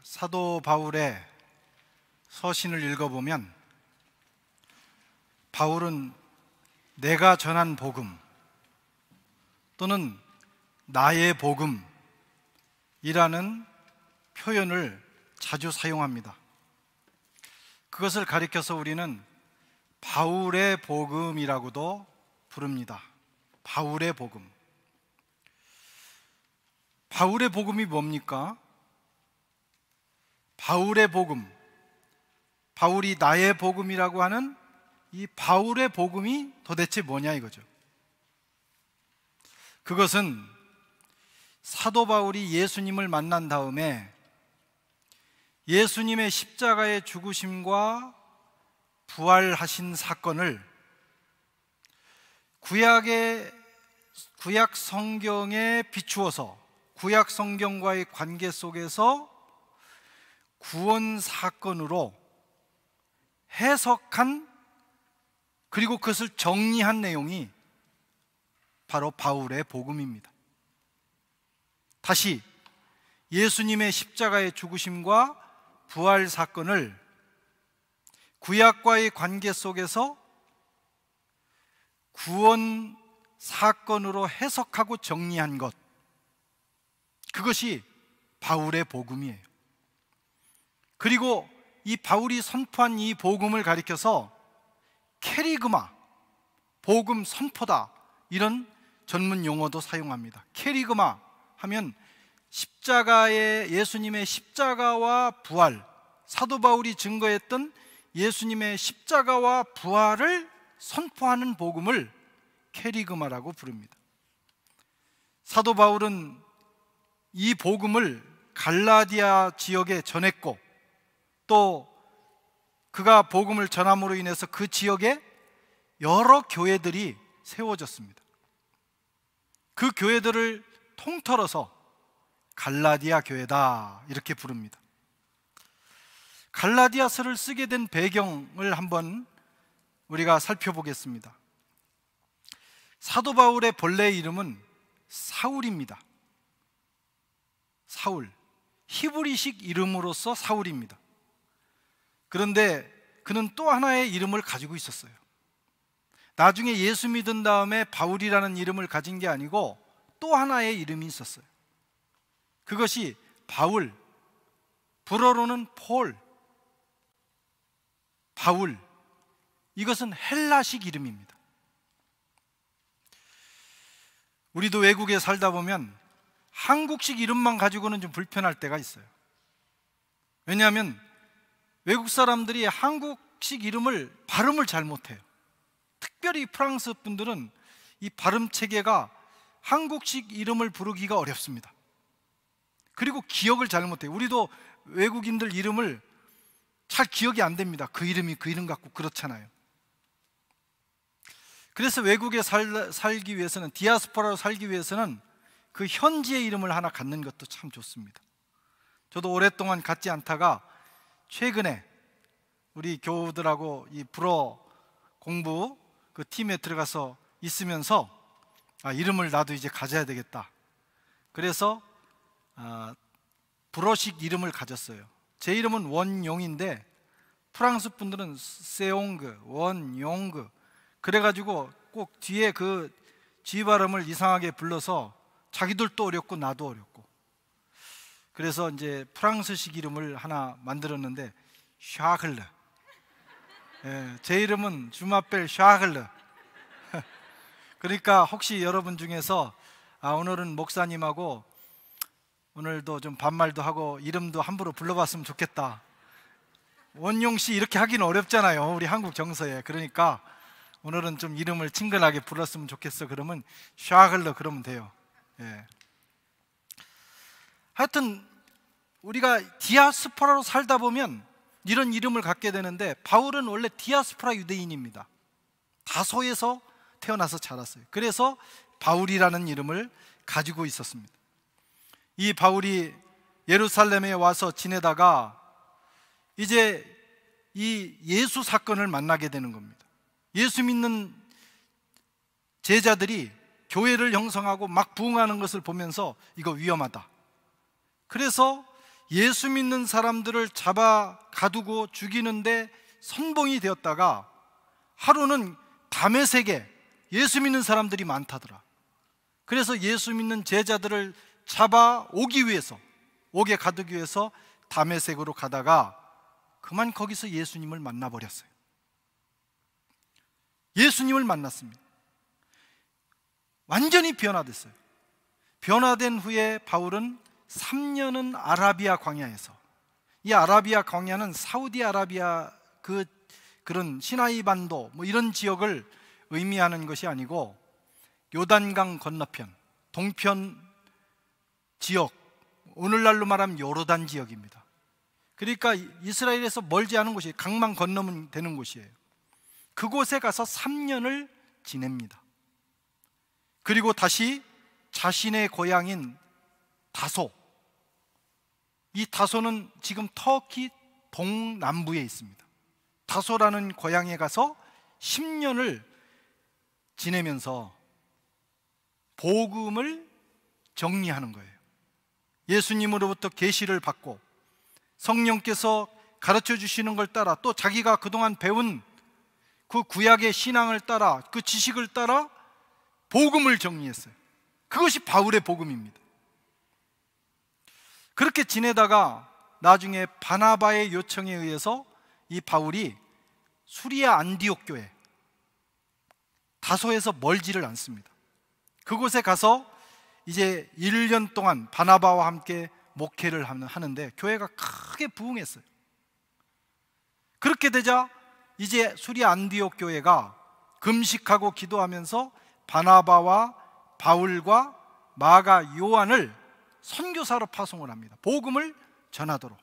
사도 바울의 서신을 읽어보면 바울은 내가 전한 복음 또는 나의 복음이라는 표현을 자주 사용합니다. 그것을 가리켜서 우리는 바울의 복음이라고도 부릅니다. 바울의 복음. 바울의 복음이 뭡니까? 바울의 복음, 바울이 나의 복음이라고 하는 이 바울의 복음이 도대체 뭐냐 이거죠. 그것은 사도 바울이 예수님을 만난 다음에 예수님의 십자가의 죽으심과 부활하신 사건을 구약 성경에 비추어서 구약 성경과의 관계 속에서 구원 사건으로 해석한, 그리고 그것을 정리한 내용이 바로 바울의 복음입니다. 다시 예수님의 십자가의 죽으심과 부활 사건을 구약과의 관계 속에서 구원 사건으로 해석하고 정리한 것, 그것이 바울의 복음이에요. 그리고 이 바울이 선포한 이 복음을 가리켜서 캐리그마, 복음 선포다, 이런 전문 용어도 사용합니다. 캐리그마 하면 예수님의 십자가와 부활, 사도 바울이 증거했던 예수님의 십자가와 부활을 선포하는 복음을 캐리그마라고 부릅니다. 사도 바울은 이 복음을 갈라디아 지역에 전했고, 또 그가 복음을 전함으로 인해서 그 지역에 여러 교회들이 세워졌습니다. 그 교회들을 통틀어서 갈라디아 교회다 이렇게 부릅니다. 갈라디아서를 쓰게 된 배경을 한번 우리가 살펴보겠습니다. 사도 바울의 본래 이름은 사울입니다. 사울, 히브리식 이름으로서 사울입니다. 그런데 그는 또 하나의 이름을 가지고 있었어요. 나중에 예수 믿은 다음에 바울이라는 이름을 가진 게 아니고 또 하나의 이름이 있었어요. 그것이 바울, 불어로는 폴, 바울, 이것은 헬라식 이름입니다. 우리도 외국에 살다 보면 한국식 이름만 가지고는 좀 불편할 때가 있어요. 왜냐하면 외국 사람들이 한국식 이름을 발음을 잘 못해요. 특별히 프랑스 분들은 이 발음 체계가 한국식 이름을 부르기가 어렵습니다. 그리고 기억을 잘 못해요. 우리도 외국인들 이름을 잘 기억이 안 됩니다. 그 이름이 그 이름 같고 그렇잖아요. 그래서 외국에 살기 위해서는, 디아스포라로 살기 위해서는 그 현지의 이름을 하나 갖는 것도 참 좋습니다. 저도 오랫동안 갖지 않다가 최근에 우리 교우들하고 이 불어 공부 그 팀에 들어가서 있으면서 이름을 나도 이제 가져야 되겠다. 그래서 불어식 이름을 가졌어요. 제 이름은 원용인데 프랑스 분들은 세옹그, 원용그, 그래가지고 꼭 뒤에 그 G 발음을 이상하게 불러서 자기들도 어렵고 나도 어렵고, 그래서 이제 프랑스식 이름을 하나 만들었는데 샤클르. 제 이름은 주마벨 샤클르. 그러니까 혹시 여러분 중에서 오늘은 목사님하고 오늘도 좀 반말도 하고 이름도 함부로 불러봤으면 좋겠다, 원용 씨 이렇게 하기는 어렵잖아요, 우리 한국 정서에. 그러니까 오늘은 좀 이름을 친근하게 불렀으면 좋겠어, 그러면 샤클르 그러면 돼요. 하여튼 우리가 디아스포라로 살다 보면 이런 이름을 갖게 되는데, 바울은 원래 디아스포라 유대인입니다. 다소에서 태어나서 자랐어요. 그래서 바울이라는 이름을 가지고 있었습니다. 이 바울이 예루살렘에 와서 지내다가 이제 이 예수 사건을 만나게 되는 겁니다. 예수 믿는 제자들이 교회를 형성하고 막 부흥하는 것을 보면서 이거 위험하다. 그래서 예수 믿는 사람들을 잡아 가두고 죽이는데 선봉이 되었다가 하루는 다메섹에 예수 믿는 사람들이 많다더라. 그래서 예수 믿는 제자들을 잡아 옥에 가두기 위해서 다메섹으로 가다가 그만 거기서 예수님을 만나버렸어요. 예수님을 만났습니다. 완전히 변화됐어요. 변화된 후에 바울은 3년은 아라비아 광야에서, 이 아라비아 광야는 사우디아라비아 그런 시나이 반도 이런 지역을 의미하는 것이 아니고 요단강 건너편 동편 지역, 오늘날로 말하면 요르단 지역입니다. 그러니까 이스라엘에서 멀지 않은 곳이, 강만 건너면 되는 곳이에요. 그곳에 가서 3년을 지냅니다. 그리고 다시 자신의 고향인 다소, 이 다소는 지금 터키 동남부에 있습니다. 다소라는 고향에 가서 10년을 지내면서 복음을 정리하는 거예요. 예수님으로부터 계시를 받고 성령께서 가르쳐 주시는 걸 따라, 또 자기가 그동안 배운 그 구약의 신앙을 따라, 그 지식을 따라 복음을 정리했어요. 그것이 바울의 복음입니다. 그렇게 지내다가 나중에 바나바의 요청에 의해서 이 바울이 수리아 안디옥 교회, 다소에서 멀지를 않습니다. 그곳에 가서 이제 1년 동안 바나바와 함께 목회를 하는데 교회가 크게 부흥했어요. 그렇게 되자 이제 수리아 안디옥 교회가 금식하고 기도하면서 바나바와 바울과 마가 요한을 선교사로 파송을 합니다. 복음을 전하도록.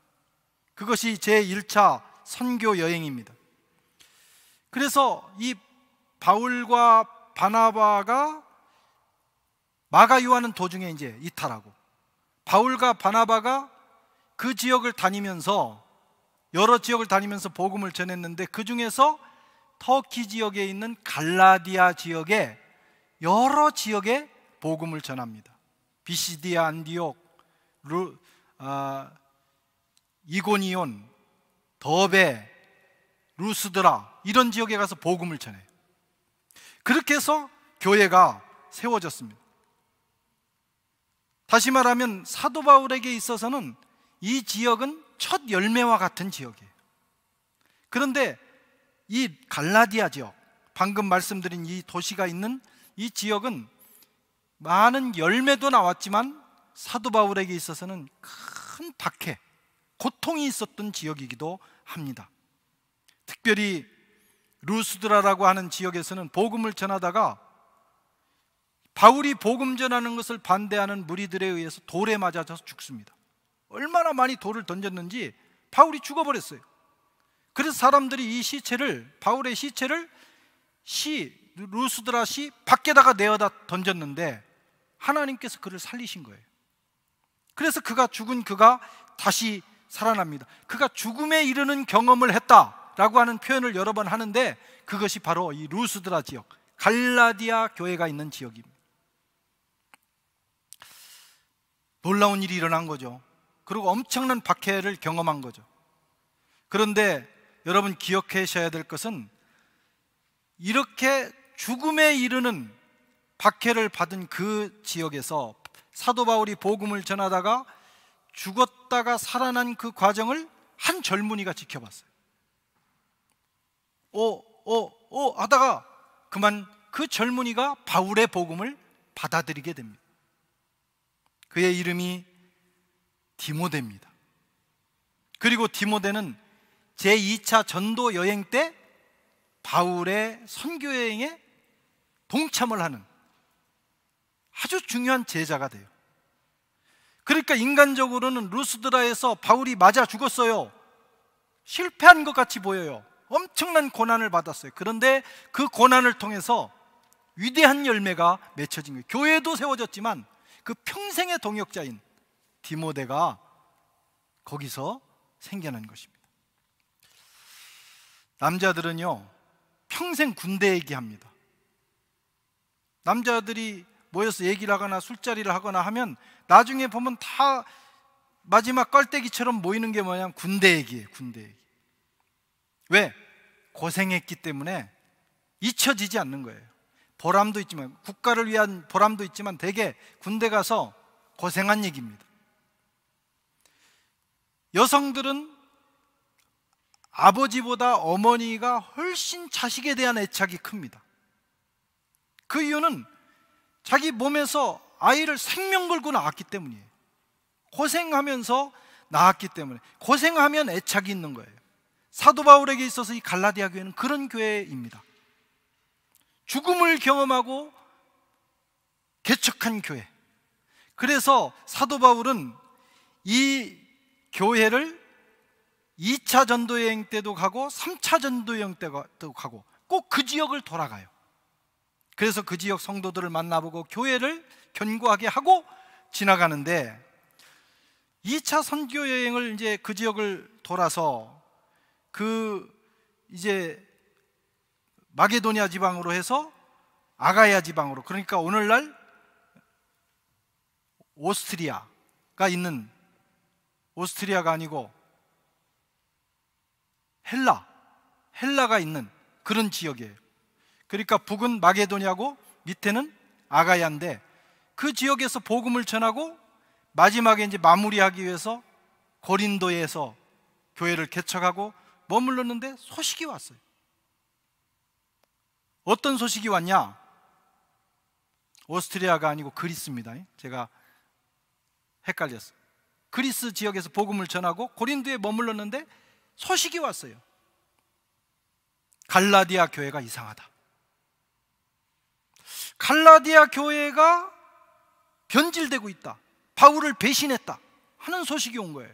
그것이 제1차 선교 여행입니다. 그래서 이 바울과 바나바가 마가 요한은 도중에 이제 이탈하고, 바울과 바나바가 그 지역을 다니면서, 여러 지역을 다니면서 복음을 전했는데, 그 중에서 터키 지역에 있는 갈라디아 지역에 여러 지역에 복음을 전합니다. 비시디아, 안디옥, 이고니온, 더베, 루스드라, 이런 지역에 가서 복음을 전해요. 그렇게 해서 교회가 세워졌습니다. 다시 말하면 사도 바울에게 있어서는 이 지역은 첫 열매와 같은 지역이에요. 그런데 이 갈라디아 지역, 방금 말씀드린 이 도시가 있는 이 지역은 많은 열매도 나왔지만 사도 바울에게 있어서는 큰 박해, 고통이 있었던 지역이기도 합니다. 특별히 루스드라라고 하는 지역에서는 복음을 전하다가 바울이 복음 전하는 것을 반대하는 무리들에 의해서 돌에 맞아서 죽습니다. 얼마나 많이 돌을 던졌는지 바울이 죽어버렸어요. 그래서 사람들이 이 시체를, 바울의 시체를 루스드라 시 밖에다가 내어다 던졌는데 하나님께서 그를 살리신 거예요. 그래서 죽은 그가 다시 살아납니다. 그가 죽음에 이르는 경험을 했다라고 하는 표현을 여러 번 하는데, 그것이 바로 이 루스드라 지역, 갈라디아 교회가 있는 지역입니다. 놀라운 일이 일어난 거죠. 그리고 엄청난 박해를 경험한 거죠. 그런데 여러분 기억하셔야 될 것은, 이렇게 죽음에 이르는 박해를 받은 그 지역에서 사도 바울이 복음을 전하다가 죽었다가 살아난 그 과정을 한 젊은이가 지켜봤어요. 하다가 그만 그 젊은이가 바울의 복음을 받아들이게 됩니다. 그의 이름이 디모데입니다. 그리고 디모데는 제2차 전도 여행 때 바울의 선교 여행에 동참을 하는 아주 중요한 제자가 돼요. 그러니까 인간적으로는 루스드라에서 바울이 맞아 죽었어요. 실패한 것 같이 보여요. 엄청난 고난을 받았어요. 그런데 그 고난을 통해서 위대한 열매가 맺혀진 거예요. 교회도 세워졌지만 그 평생의 동역자인 디모데가 거기서 생겨난 것입니다. 남자들은요, 평생 군대 얘기합니다. 남자들이 모여서 얘기를 하거나 술자리를 하거나 하면 나중에 보면 다 마지막 깔때기처럼 모이는 게 뭐냐면 군대 얘기예요. 군대 얘기. 왜? 고생했기 때문에 잊혀지지 않는 거예요. 보람도 있지만, 국가를 위한 보람도 있지만 대개 군대 가서 고생한 얘기입니다. 여성들은 아버지보다 어머니가 훨씬 자식에 대한 애착이 큽니다. 그 이유는 자기 몸에서 아이를 생명 걸고 낳았기 때문이에요. 고생하면서 낳았기 때문에. 고생하면 애착이 있는 거예요. 사도 바울에게 있어서 이 갈라디아 교회는 그런 교회입니다. 죽음을 경험하고 개척한 교회. 그래서 사도 바울은 이 교회를 2차 전도여행 때도 가고 3차 전도여행 때도 가고 꼭 그 지역을 돌아가요. 그래서 그 지역 성도들을 만나보고 교회를 견고하게 하고 지나가는데, 2차 선교여행을 이제 그 지역을 돌아서 이제 마게도니아 지방으로 해서 아가야 지방으로, 그러니까 오늘날 오스트리아가 있는, 오스트리아가 아니고 헬라가 있는 그런 지역이에요. 그러니까 북은 마게도니아고 밑에는 아가야인데, 그 지역에서 복음을 전하고 마지막에 이제 마무리하기 위해서 고린도에서 교회를 개척하고 머물렀는데 소식이 왔어요. 어떤 소식이 왔냐? 오스트리아가 아니고 그리스입니다. 제가 헷갈렸어요. 그리스 지역에서 복음을 전하고 고린도에 머물렀는데 소식이 왔어요. 갈라디아 교회가 이상하다. 갈라디아 교회가 변질되고 있다. 바울을 배신했다 하는 소식이 온 거예요.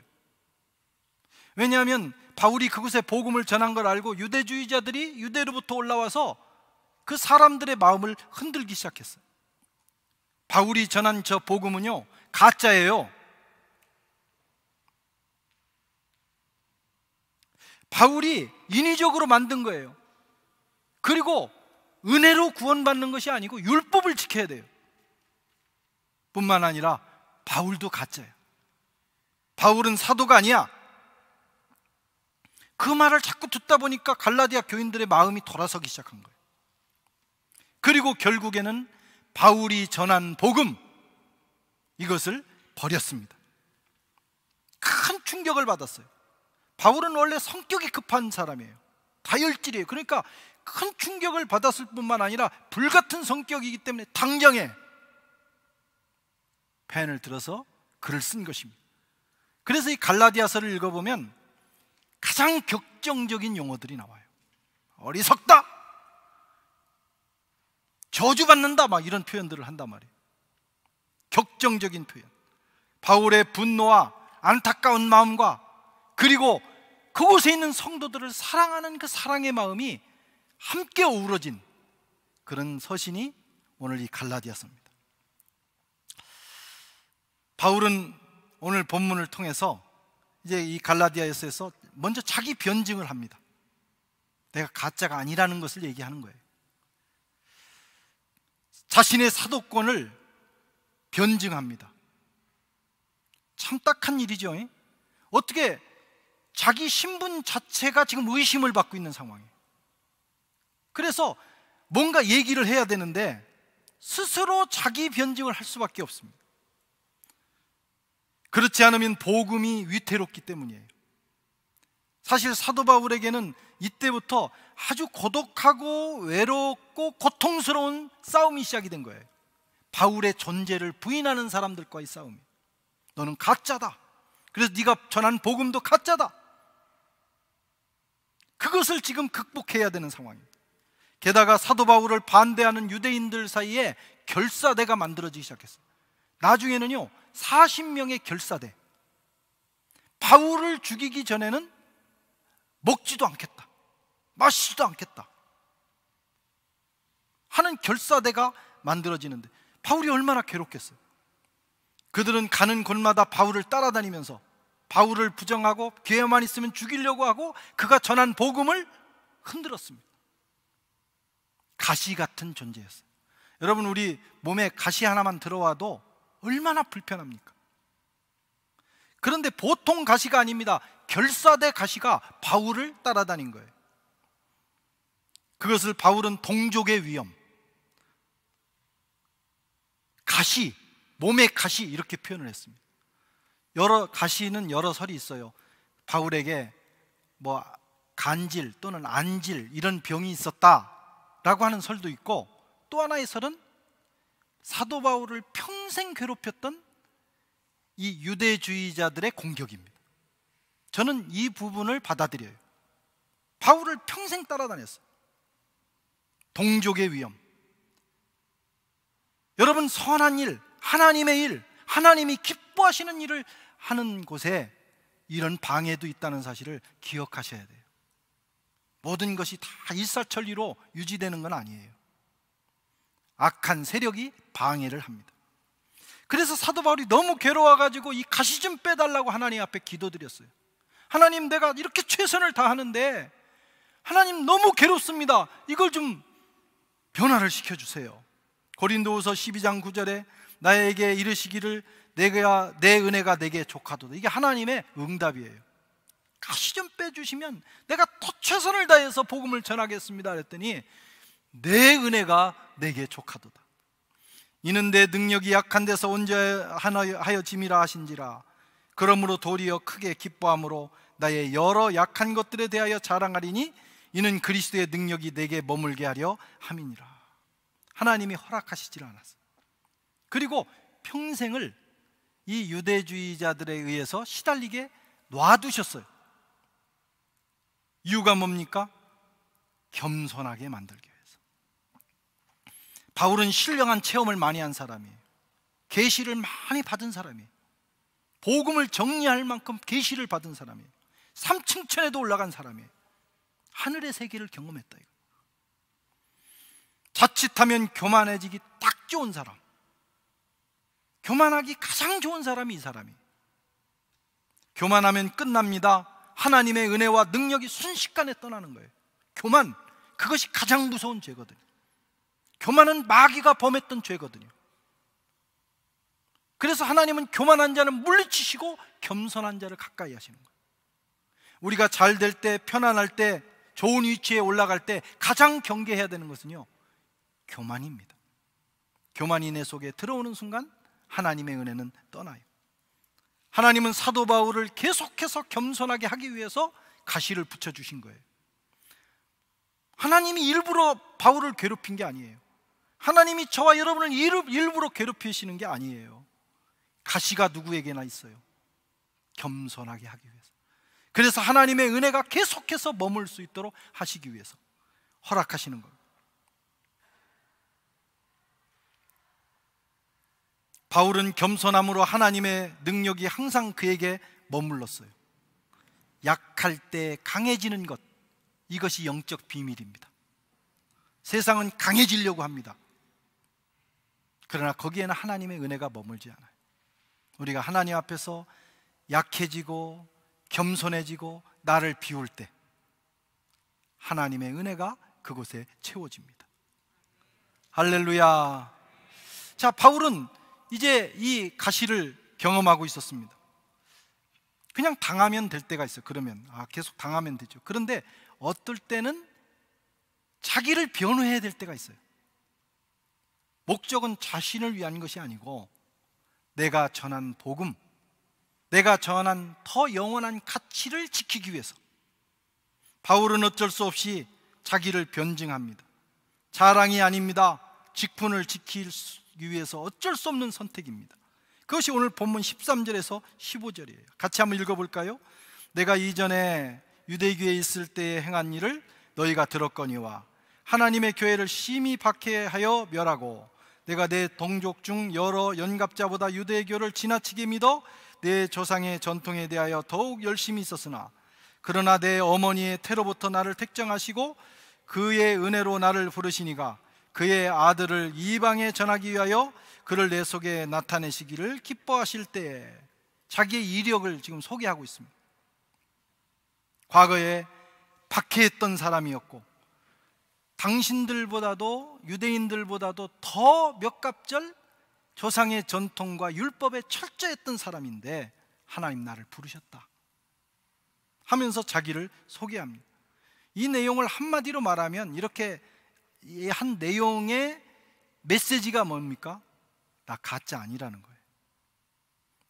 왜냐하면 바울이 그곳에 복음을 전한 걸 알고 유대주의자들이 유대로부터 올라와서 그 사람들의 마음을 흔들기 시작했어요. 바울이 전한 저 복음은요, 가짜예요. 바울이 인위적으로 만든 거예요. 그리고 은혜로 구원받는 것이 아니고 율법을 지켜야 돼요. 뿐만 아니라 바울도 가짜예요. 바울은 사도가 아니야. 그 말을 자꾸 듣다 보니까 갈라디아 교인들의 마음이 돌아서기 시작한 거예요. 그리고 결국에는 바울이 전한 복음, 이것을 버렸습니다. 큰 충격을 받았어요. 바울은 원래 성격이 급한 사람이에요. 다혈질이에요. 그러니까 큰 충격을 받았을 뿐만 아니라 불같은 성격이기 때문에 당장에 펜을 들어서 글을 쓴 것입니다. 그래서 이 갈라디아서를 읽어보면 가장 격정적인 용어들이 나와요. 어리석다, 저주받는다, 막 이런 표현들을 한단 말이에요. 격정적인 표현. 바울의 분노와 안타까운 마음과 그리고 그곳에 있는 성도들을 사랑하는 그 사랑의 마음이 함께 어우러진 그런 서신이 오늘 이 갈라디아서입니다. 바울은 오늘 본문을 통해서 이제 이 갈라디아서에서 먼저 자기 변증을 합니다. 내가 가짜가 아니라는 것을 얘기하는 거예요. 자신의 사도권을 변증합니다. 참 딱한 일이죠. 어떻게 자기 신분 자체가 지금 의심을 받고 있는 상황이에요. 그래서 뭔가 얘기를 해야 되는데 스스로 자기 변증을 할 수밖에 없습니다. 그렇지 않으면 복음이 위태롭기 때문이에요. 사실 사도 바울에게는 이때부터 아주 고독하고 외롭고 고통스러운 싸움이 시작이 된 거예요. 바울의 존재를 부인하는 사람들과의 싸움이. 너는 가짜다. 그래서 네가 전한 복음도 가짜다. 그것을 지금 극복해야 되는 상황입니다. 게다가 사도 바울을 반대하는 유대인들 사이에 결사대가 만들어지기 시작했어요. 나중에는요 40명의 결사대. 바울을 죽이기 전에는 먹지도 않겠다, 마시지도 않겠다 하는 결사대가 만들어지는데 바울이 얼마나 괴롭겠어요. 그들은 가는 곳마다 바울을 따라다니면서 바울을 부정하고 기회만 있으면 죽이려고 하고 그가 전한 복음을 흔들었습니다. 가시 같은 존재였어요. 여러분, 우리 몸에 가시 하나만 들어와도 얼마나 불편합니까? 그런데 보통 가시가 아닙니다. 결사대 가시가 바울을 따라다닌 거예요. 그것을 바울은 동족의 위험, 가시, 몸의 가시 이렇게 표현을 했습니다. 가시는 여러 설이 있어요. 바울에게 뭐 간질 또는 안질 이런 병이 있었다라고 하는 설도 있고, 또 하나의 설은 사도 바울을 평생 괴롭혔던 이 유대주의자들의 공격입니다. 저는 이 부분을 받아들여요. 바울을 평생 따라다녔어요. 동족의 위험. 여러분, 선한 일, 하나님의 일, 하나님이 기뻐하시는 일을 하는 곳에 이런 방해도 있다는 사실을 기억하셔야 돼요. 모든 것이 다 일사천리로 유지되는 건 아니에요. 악한 세력이 방해를 합니다. 그래서 사도 바울이 너무 괴로워가지고 이 가시 좀 빼달라고 하나님 앞에 기도드렸어요. 하나님, 내가 이렇게 최선을 다하는데 하나님 너무 괴롭습니다. 이걸 좀 변화를 시켜주세요. 고린도후서 12장 9절에 나에게 이르시기를 내 은혜가 내게 족하도다. 이게 하나님의 응답이에요. 가시 좀 빼주시면 내가 더 최선을 다해서 복음을 전하겠습니다 그랬더니 내 은혜가 내게 족하도다. 이는 내 능력이 약한 데서 온전하여 짐이라 하신지라. 그러므로 도리어 크게 기뻐함으로 나의 여러 약한 것들에 대하여 자랑하리니 이는 그리스도의 능력이 내게 머물게 하려 함이니라. 하나님이 허락하시질 않았어요. 그리고 평생을 이 유대주의자들에 의해서 시달리게 놔두셨어요. 이유가 뭡니까? 겸손하게 만들기 위해서. 바울은 신령한 체험을 많이 한 사람이에요. 계시를 많이 받은 사람이에요. 복음을 정리할 만큼 계시를 받은 사람이에요. 3층 천에도 올라간 사람이에요. 하늘의 세계를 경험했다 이거. 자칫하면 교만해지기 딱 좋은 사람, 교만하기 가장 좋은 사람이 이 사람이에요. 교만하면 끝납니다. 하나님의 은혜와 능력이 순식간에 떠나는 거예요. 교만, 그것이 가장 무서운 죄거든요. 교만은 마귀가 범했던 죄거든요. 그래서 하나님은 교만한 자는 물리치시고 겸손한 자를 가까이 하시는 거예요. 우리가 잘 될 때, 편안할 때, 좋은 위치에 올라갈 때 가장 경계해야 되는 것은요, 교만입니다. 교만이 내 속에 들어오는 순간 하나님의 은혜는 떠나요. 하나님은 사도 바울을 계속해서 겸손하게 하기 위해서 가시를 붙여주신 거예요. 하나님이 일부러 바울을 괴롭힌 게 아니에요. 하나님이 저와 여러분을 일부러 괴롭히시는 게 아니에요. 가시가 누구에게나 있어요. 겸손하게 하기 위해서. 그래서 하나님의 은혜가 계속해서 머물 수 있도록 하시기 위해서 허락하시는 거예요. 바울은 겸손함으로 하나님의 능력이 항상 그에게 머물렀어요. 약할 때 강해지는 것, 이것이 영적 비밀입니다. 세상은 강해지려고 합니다. 그러나 거기에는 하나님의 은혜가 머물지 않아요. 우리가 하나님 앞에서 약해지고 겸손해지고 나를 비울 때 하나님의 은혜가 그곳에 채워집니다. 할렐루야. 자, 바울은 이제 이 가시를 경험하고 있었습니다. 그냥 당하면 될 때가 있어요. 그러면 계속 당하면 되죠. 그런데 어떨 때는 자기를 변호해야 될 때가 있어요. 목적은 자신을 위한 것이 아니고 내가 전한 복음, 내가 전한 더 영원한 가치를 지키기 위해서. 바울은 어쩔 수 없이 자기를 변증합니다. 자랑이 아닙니다. 직분을 지키기 위해서 어쩔 수 없는 선택입니다. 그것이 오늘 본문 13절에서 15절이에요. 같이 한번 읽어볼까요? 내가 이전에 유대교에 있을 때에 행한 일을 너희가 들었거니와 하나님의 교회를 심히 박해하여 멸하고 내가 내 동족 중 여러 연갑자보다 유대교를 지나치게 믿어 내 조상의 전통에 대하여 더욱 열심히 있었으나 그러나 내 어머니의 태로부터 나를 택정하시고 그의 은혜로 나를 부르시니가 그의 아들을 이방에 전하기 위하여 그를 내 속에 나타내시기를 기뻐하실 때에 자기의 이력을 지금 소개하고 있습니다. 과거에 박해했던 사람이었고 당신들보다도 유대인들보다도 더 몇 갑절 조상의 전통과 율법에 철저했던 사람인데 하나님 나를 부르셨다 하면서 자기를 소개합니다. 이 내용을 한마디로 말하면 이렇게 이 한 내용의 메시지가 뭡니까? 나 가짜 아니라는 거예요.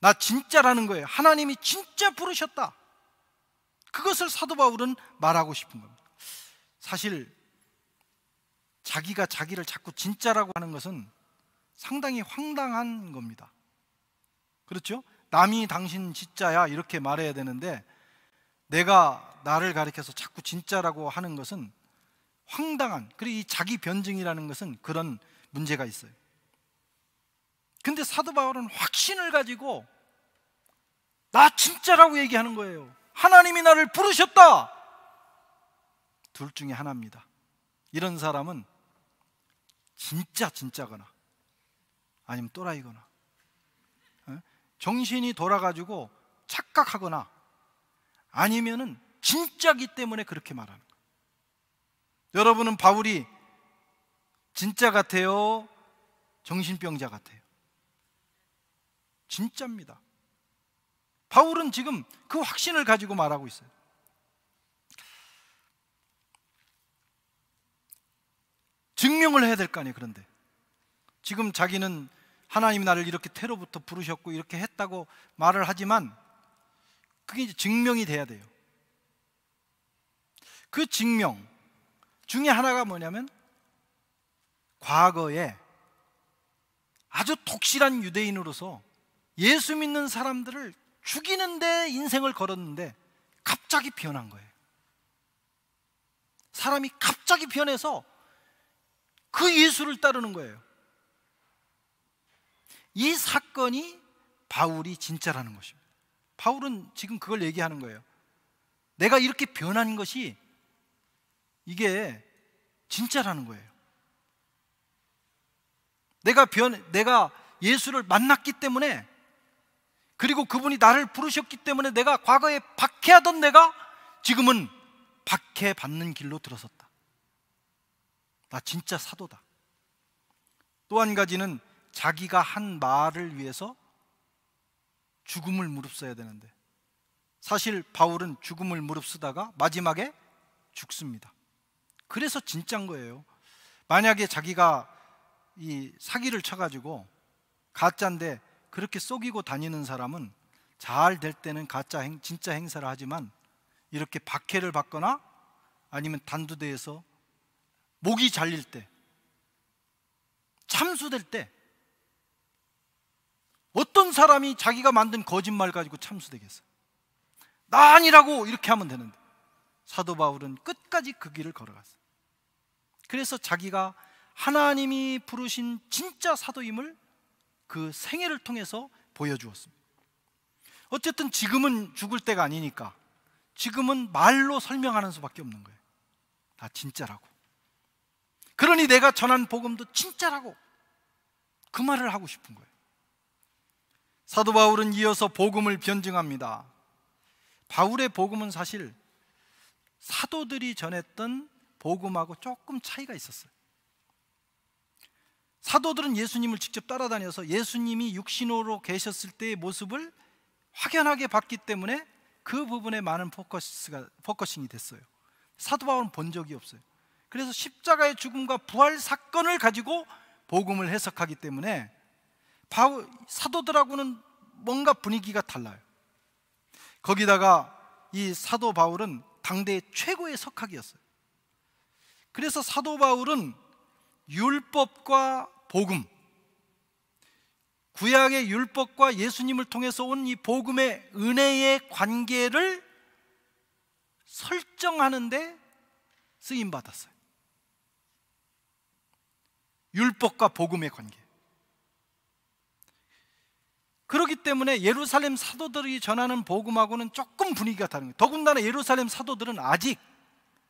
나 진짜라는 거예요. 하나님이 진짜 부르셨다. 그것을 사도 바울은 말하고 싶은 겁니다. 사실 자기가 자기를 자꾸 진짜라고 하는 것은 상당히 황당한 겁니다. 그렇죠? 남이 당신 진짜야 이렇게 말해야 되는데 내가 나를 가리켜서 자꾸 진짜라고 하는 것은 황당한, 그리고 이 자기 변증이라는 것은 그런 문제가 있어요. 근데 사도 바울은 확신을 가지고 나 진짜라고 얘기하는 거예요. 하나님이 나를 부르셨다. 둘 중에 하나입니다. 이런 사람은 진짜거나 아니면 또라이거나 정신이 돌아가지고 착각하거나 아니면은 진짜기 때문에 그렇게 말하는 거예요. 여러분은 바울이 진짜 같아요? 정신병자 같아요? 진짜입니다. 바울은 지금 그 확신을 가지고 말하고 있어요. 증명을 해야 될 거 아니에요. 그런데 지금 자기는 하나님이 나를 이렇게 테러부터 부르셨고 이렇게 했다고 말을 하지만 그게 이제 증명이 돼야 돼요. 그 증명 중에 하나가 뭐냐면 과거에 아주 독실한 유대인으로서 예수 믿는 사람들을 죽이는데 인생을 걸었는데 갑자기 변한 거예요. 사람이 갑자기 변해서 그 예수를 따르는 거예요. 이 사건이 바울이 진짜라는 것입니다. 바울은 지금 그걸 얘기하는 거예요. 내가 이렇게 변한 것이 이게 진짜라는 거예요. 내가 예수를 만났기 때문에, 그리고 그분이 나를 부르셨기 때문에 내가 과거에 박해하던 내가 지금은 박해받는 길로 들어섰다. 나 진짜 사도다. 또 한 가지는 자기가 한 말을 위해서 죽음을 무릅써야 되는데 사실 바울은 죽음을 무릅쓰다가 마지막에 죽습니다. 그래서 진짜인 거예요. 만약에 자기가 이 사기를 쳐가지고 가짜인데 그렇게 속이고 다니는 사람은 잘 될 때는 진짜 행사를 하지만 이렇게 박해를 받거나 아니면 단두대에서 목이 잘릴 때, 참수될 때 어떤 사람이 자기가 만든 거짓말 가지고 참수되겠어요? 나 아니라고 이렇게 하면 되는데 사도 바울은 끝까지 그 길을 걸어갔어요. 그래서 자기가 하나님이 부르신 진짜 사도임을 그 생애를 통해서 보여주었습니다. 어쨌든 지금은 죽을 때가 아니니까 지금은 말로 설명하는 수밖에 없는 거예요. 나 진짜라고. 그러니 내가 전한 복음도 진짜라고, 그 말을 하고 싶은 거예요. 사도 바울은 이어서 복음을 변증합니다. 바울의 복음은 사실 사도들이 전했던 복음하고 조금 차이가 있었어요. 사도들은 예수님을 직접 따라다녀서 예수님이 육신으로 계셨을 때의 모습을 확연하게 봤기 때문에 그 부분에 많은 포커싱이 됐어요. 사도 바울은 본 적이 없어요. 그래서 십자가의 죽음과 부활 사건을 가지고 복음을 해석하기 때문에 사도들하고는 뭔가 분위기가 달라요. 거기다가 이 사도 바울은 당대의 최고의 석학이었어요. 그래서 사도 바울은 율법과 복음, 구약의 율법과 예수님을 통해서 온 이 복음의 은혜의 관계를 설정하는데 쓰임받았어요. 율법과 복음의 관계. 그렇기 때문에 예루살렘 사도들이 전하는 복음하고는 조금 분위기가 다른 거예요. 더군다나 예루살렘 사도들은 아직,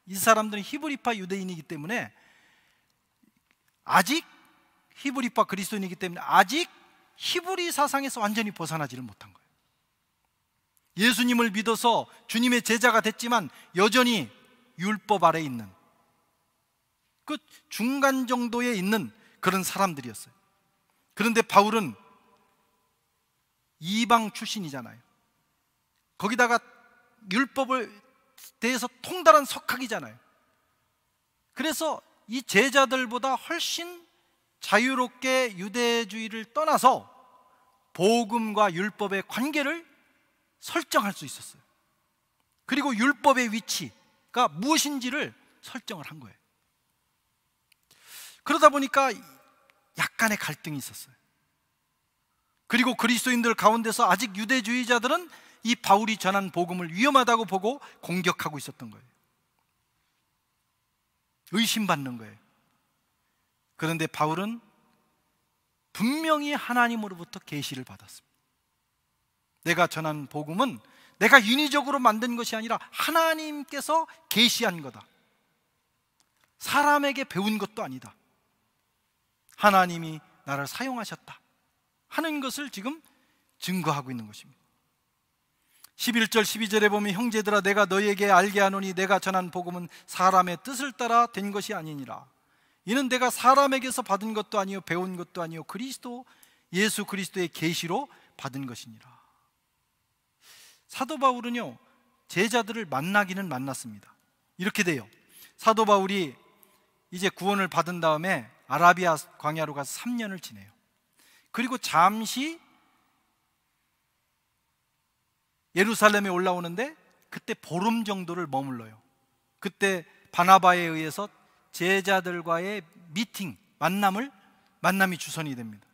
이 사람들은 히브리파 유대인이기 때문에 아직 히브리파 그리스도인이기 때문에 아직 히브리 사상에서 완전히 벗어나지를 못한 거예요. 예수님을 믿어서 주님의 제자가 됐지만 여전히 율법 아래에 있는 그 중간 정도에 있는 그런 사람들이었어요. 그런데 바울은 이방 출신이잖아요. 거기다가 율법을 대해서 통달한 석학이잖아요. 그래서 이 제자들보다 훨씬 자유롭게 유대주의를 떠나서 복음과 율법의 관계를 설정할 수 있었어요. 그리고 율법의 위치가 무엇인지를 설정을 한 거예요. 그러다 보니까 약간의 갈등이 있었어요. 그리고 그리스도인들 가운데서 아직 유대주의자들은 이 바울이 전한 복음을 위험하다고 보고 공격하고 있었던 거예요. 의심받는 거예요. 그런데 바울은 분명히 하나님으로부터 계시를 받았습니다. 내가 전한 복음은 내가 인위적으로 만든 것이 아니라 하나님께서 계시한 거다. 사람에게 배운 것도 아니다. 하나님이 나를 사용하셨다 하는 것을 지금 증거하고 있는 것입니다. 11절 12절에 보면 형제들아 내가 너희에게 알게 하노니 내가 전한 복음은 사람의 뜻을 따라 된 것이 아니니라. 이는 내가 사람에게서 받은 것도 아니요 배운 것도 아니요 그리스도 예수 그리스도의 계시로 받은 것이니라. 사도 바울은요 제자들을 만나기는 만났습니다. 이렇게 돼요. 사도 바울이 이제 구원을 받은 다음에 아라비아 광야로 가서 3년을 지내요. 그리고 잠시 예루살렘에 올라오는데 그때 보름 정도를 머물러요. 그때 바나바에 의해서 제자들과의 미팅, 만남이 주선이 됩니다.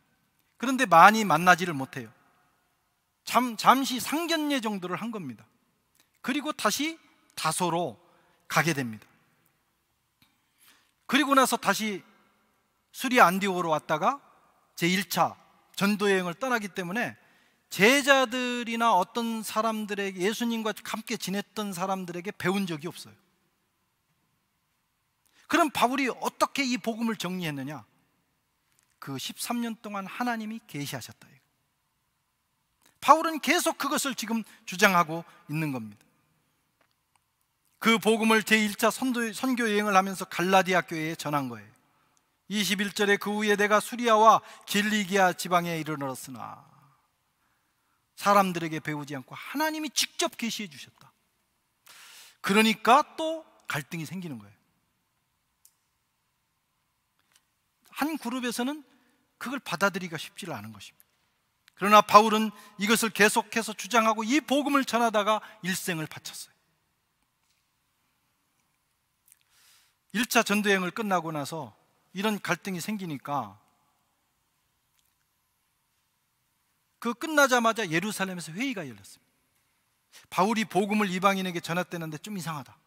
그런데 많이 만나지를 못해요. 잠시 상견례 정도를 한 겁니다. 그리고 다시 다소로 가게 됩니다. 그리고 나서 다시 수리아 안디옥으로 왔다가 제1차 전도 여행을 떠나기 때문에 제자들이나 어떤 사람들에게, 예수님과 함께 지냈던 사람들에게 배운 적이 없어요. 그럼 바울이 어떻게 이 복음을 정리했느냐? 그 13년 동안 하나님이 계시하셨다. 바울은 계속 그것을 지금 주장하고 있는 겁니다. 그 복음을 제1차 선교 여행을 하면서 갈라디아 교회에 전한 거예요. 21절에 그 후에 내가 수리아와 길리기아 지방에 이르렀으나 사람들에게 배우지 않고 하나님이 직접 계시해 주셨다. 그러니까 또 갈등이 생기는 거예요. 한 그룹에서는 그걸 받아들이기가 쉽지를 않은 것입니다. 그러나 바울은 이것을 계속해서 주장하고 이 복음을 전하다가 일생을 바쳤어요. 1차 전도여행을 끝나고 나서 이런 갈등이 생기니까 그 끝나자마자 예루살렘에서 회의가 열렸습니다. 바울이 복음을 이방인에게 전했다는데 좀 이상하다.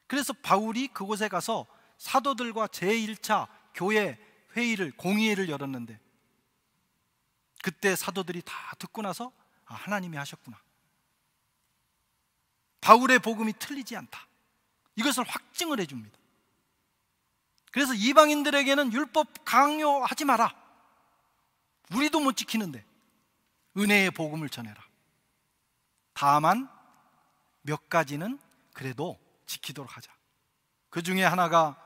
그래서 바울이 그곳에 가서 사도들과 제1차 교회 회의를, 공의회를 열었는데 그때 사도들이 다 듣고 나서 하나님이 하셨구나, 바울의 복음이 틀리지 않다, 이것을 확증을 해줍니다. 그래서 이방인들에게는 율법 강요하지 마라, 우리도 못 지키는데 은혜의 복음을 전해라. 다만 몇 가지는 그래도 지키도록 하자. 그 중에 하나가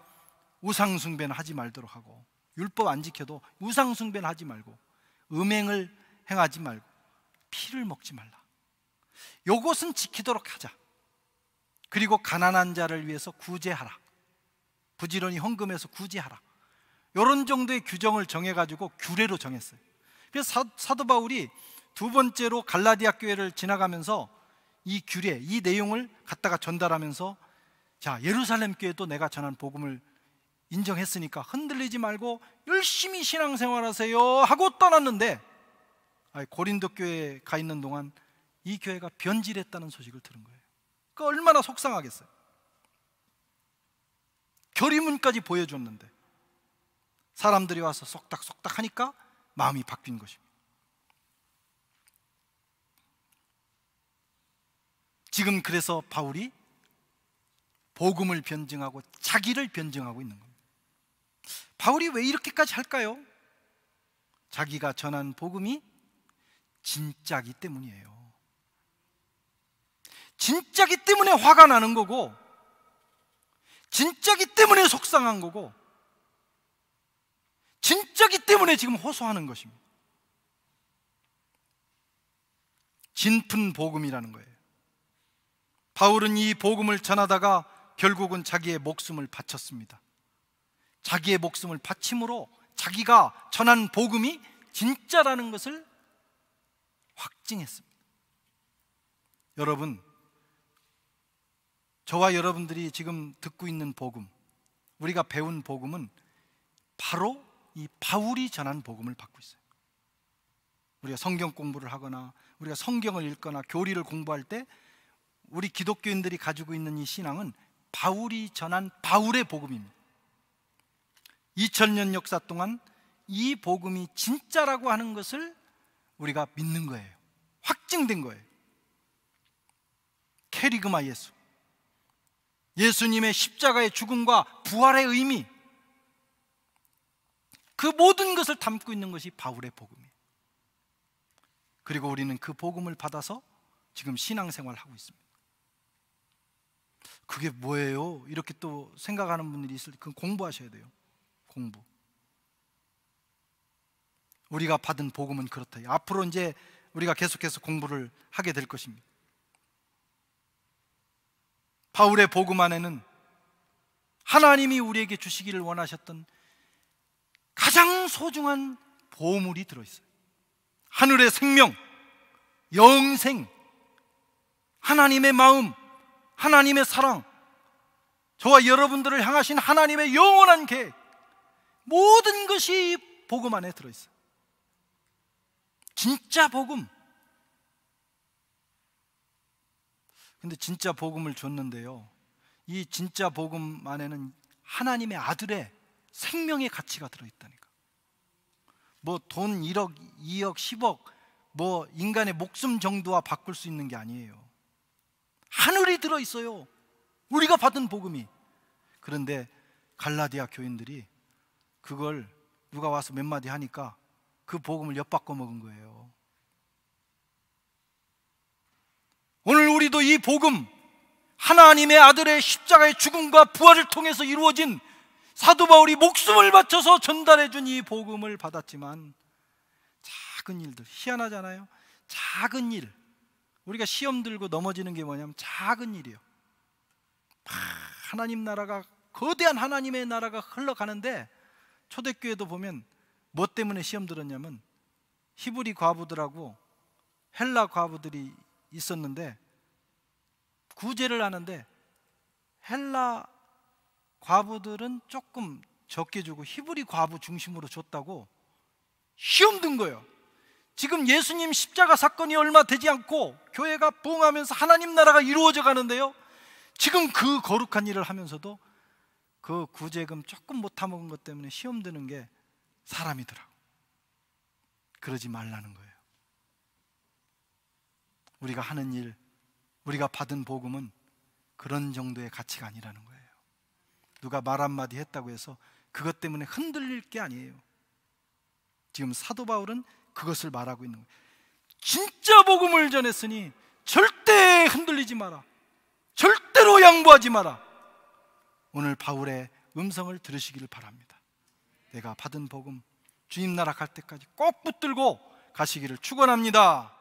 우상숭배는 하지 말도록 하고, 율법 안 지켜도 우상숭배는 하지 말고, 음행을 행하지 말고, 피를 먹지 말라. 요것은 지키도록 하자. 그리고 가난한 자를 위해서 구제하라, 부지런히 헌금해서 구제하라. 이런 정도의 규정을 정해가지고 규례로 정했어요. 그래서 사도 바울이 두 번째로 갈라디아 교회를 지나가면서 이 규례, 이 내용을 갖다가 전달하면서, 자, 예루살렘 교회도 내가 전한 복음을 인정했으니까 흔들리지 말고 열심히 신앙생활하세요 하고 떠났는데, 고린도 교회에 가 있는 동안 이 교회가 변질했다는 소식을 들은 거예요. 그 얼마나 속상하겠어요. 결의문까지 보여줬는데 사람들이 와서 쏙닥쏙닥 하니까 마음이 바뀐 것입니다. 지금 그래서 바울이 복음을 변증하고 자기를 변증하고 있는 겁니다. 바울이 왜 이렇게까지 할까요? 자기가 전한 복음이 진짜기 때문이에요. 진짜기 때문에 화가 나는 거고, 진짜기 때문에 속상한 거고, 진짜기 때문에 지금 호소하는 것입니다. 진품 복음이라는 거예요. 바울은 이 복음을 전하다가 결국은 자기의 목숨을 바쳤습니다. 자기의 목숨을 바침으로 자기가 전한 복음이 진짜라는 것을 확증했습니다. 여러분, 저와 여러분들이 지금 듣고 있는 복음, 우리가 배운 복음은 바로 이 바울이 전한 복음을 받고 있어요. 우리가 성경 공부를 하거나 우리가 성경을 읽거나 교리를 공부할 때 우리 기독교인들이 가지고 있는 이 신앙은 바울이 전한 바울의 복음입니다. 2000년 역사 동안 이 복음이 진짜라고 하는 것을 우리가 믿는 거예요. 확증된 거예요. 캐리그마 예수, 예수님의 십자가의 죽음과 부활의 의미, 그 모든 것을 담고 있는 것이 바울의 복음이에요. 그리고 우리는 그 복음을 받아서 지금 신앙생활을 하고 있습니다. 그게 뭐예요? 이렇게 또 생각하는 분들이 있을 때 그건 공부하셔야 돼요. 공부. 우리가 받은 복음은 그렇다. 앞으로 이제 우리가 계속해서 공부를 하게 될 것입니다. 바울의 복음 안에는 하나님이 우리에게 주시기를 원하셨던 가장 소중한 보물이 들어있어요. 하늘의 생명, 영생, 하나님의 마음, 하나님의 사랑, 저와 여러분들을 향하신 하나님의 영원한 계획, 모든 것이 복음 안에 들어있어요. 진짜 복음. 근데 진짜 복음을 줬는데요, 이 진짜 복음 안에는 하나님의 아들의 생명의 가치가 들어있다니까. 뭐 돈 1억, 2억, 10억, 뭐 인간의 목숨 정도와 바꿀 수 있는 게 아니에요. 하늘이 들어있어요, 우리가 받은 복음이. 그런데 갈라디아 교인들이 그걸 누가 와서 몇 마디 하니까 그 복음을 엿바꿔 먹은 거예요. 오늘 우리도 이 복음, 하나님의 아들의 십자가의 죽음과 부활을 통해서 이루어진 사도 바울이 목숨을 바쳐서 전달해 준 이 복음을 받았지만, 작은 일들, 희한하잖아요. 작은 일, 우리가 시험 들고 넘어지는 게 뭐냐면 작은 일이에요. 하나님 나라가, 거대한 하나님의 나라가 흘러가는데, 초대교회도 보면 뭐 때문에 시험 들었냐면 히브리 과부들하고 헬라 과부들이 있었는데 구제를 하는데 헬라 과부들은 조금 적게 주고 히브리 과부 중심으로 줬다고 시험 든 거예요. 지금 예수님 십자가 사건이 얼마 되지 않고 교회가 부흥하면서 하나님 나라가 이루어져 가는데요, 지금 그 거룩한 일을 하면서도 그 구제금 조금 못 타먹은 것 때문에 시험 드는 게 사람이더라고. 그러지 말라는 거예요. 우리가 하는 일, 우리가 받은 복음은 그런 정도의 가치가 아니라는 거예요. 누가 말 한마디 했다고 해서 그것 때문에 흔들릴 게 아니에요. 지금 사도 바울은 그것을 말하고 있는 거예요. 진짜 복음을 전했으니 절대 흔들리지 마라, 절대로 양보하지 마라. 오늘 바울의 음성을 들으시기를 바랍니다. 내가 받은 복음, 주님 나라 갈 때까지 꼭 붙들고 가시기를 축원합니다.